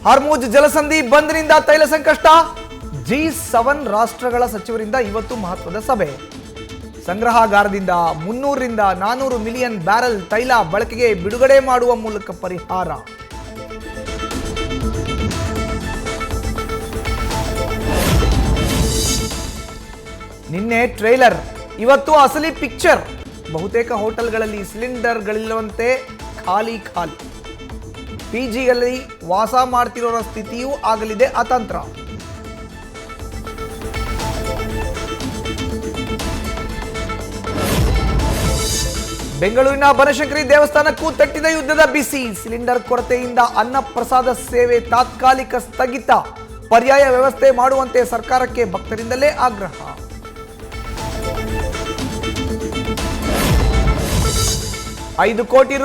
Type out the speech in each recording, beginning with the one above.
ಹಾರ್ಮುಜ್ ಜಲಸಂಧಿ ಬಂದ್ನಿಂದ ತೈಲ ಸಂಕಷ್ಟ. G7 ರಾಷ್ಟ್ರಗಳ ಸಚಿವರಿಂದ ಇವತ್ತು ಮಹತ್ವದ ಸಭೆ. ಸಂಗ್ರಹಾಗಾರದಿಂದ 300 ರಿಂದ 400 ಮಿಲಿಯನ್ ಬ್ಯಾರೆಲ್ ತೈಲ ಬಳಕೆಗೆ ಬಿಡುಗಡೆ ಮಾಡುವ ಮೂಲಕ ಪರಿಹಾರ. ನಿನ್ನೆ ಟ್ರೇಲರ್, ಇವತ್ತು ಅಸಲಿ ಪಿಕ್ಚರ್. ಬಹುತೇಕ ಹೋಟೆಲ್ಗಳಲ್ಲಿ ಸಿಲಿಂಡರ್ಗಳಿಲ್ಲವಂತೆ ಖಾಲಿ. ಪಿಜಿಯಲ್ಲಿ ವಾಸ ಮಾಡ್ತಿರೋರ ಸ್ಥಿತಿಯೂ ಆಗಲಿದೆ ಅತಂತ್ರ. ಬೆಂಗಳೂರಿನ ಬನಶಂಕರಿ ದೇವಸ್ಥಾನಕ್ಕೂ ತಟ್ಟಿದ ಯುದ್ಧದ ಬಿಸಿ. ಸಿಲಿಂಡರ್ ಕೊರತೆಯಿಂದ ಅನ್ನ ಪ್ರಸಾದ ಸೇವೆ ತಾತ್ಕಾಲಿಕ ಸ್ಥಗಿತ. ಪರ್ಯಾಯ ವ್ಯವಸ್ಥೆ ಮಾಡುವಂತೆ ಸರ್ಕಾರಕ್ಕೆ ಭಕ್ತರಿಂದಲೇ ಆಗ್ರಹ. ₹5 ಕೋಟಿ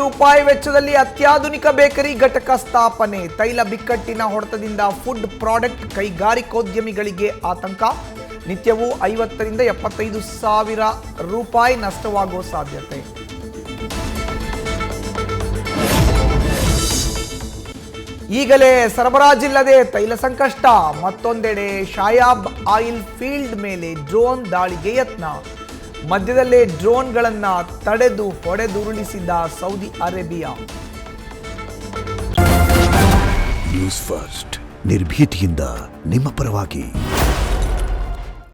ವೆಚ್ಚದಲ್ಲಿ ಅತ್ಯಾಧುನಿಕ ಬೇಕರಿ ಘಟಕ ಸ್ಥಾಪನೆ. ತೈಲ ಬಿಕ್ಕಟ್ಟಿನ ಹೊಡೆತದಿಂದ ಫುಡ್ ಪ್ರಾಡಕ್ಟ್ ಕೈಗಾರಿಕೋದ್ಯಮಿಗಳಿಗೆ ಆತಂಕ. ನಿತ್ಯವೂ 50 ರಿಂದ 75 ಸಾವಿರ ರೂಪಾಯಿ ನಷ್ಟವಾಗುವ ಸಾಧ್ಯತೆ. ಈಗಲೇ ಸರಬರಾಜಿಲ್ಲದೆ ತೈಲ ಸಂಕಷ್ಟ. ಮತ್ತೊಂದೆಡೆ ಶಾಯಾಬ್ ಆಯಿಲ್ ಫೀಲ್ಡ್ ಮೇಲೆ ಡ್ರೋನ್ ದಾಳಿಗೆ ಯತ್ನ. ಮಧ್ಯದಲ್ಲೇ ಡ್ರೋನ್ಗಳನ್ನು ತಡೆದು ಹೊಡೆದುರುಳಿಸಿದ ಸೌದಿ ಅರೇಬಿಯಾ. ನ್ಯೂಸ್ ಫಸ್ಟ್, ನಿರ್ಭೀತಿಯಿಂದ ನಿಮ್ಮ ಪರವಾಗಿ.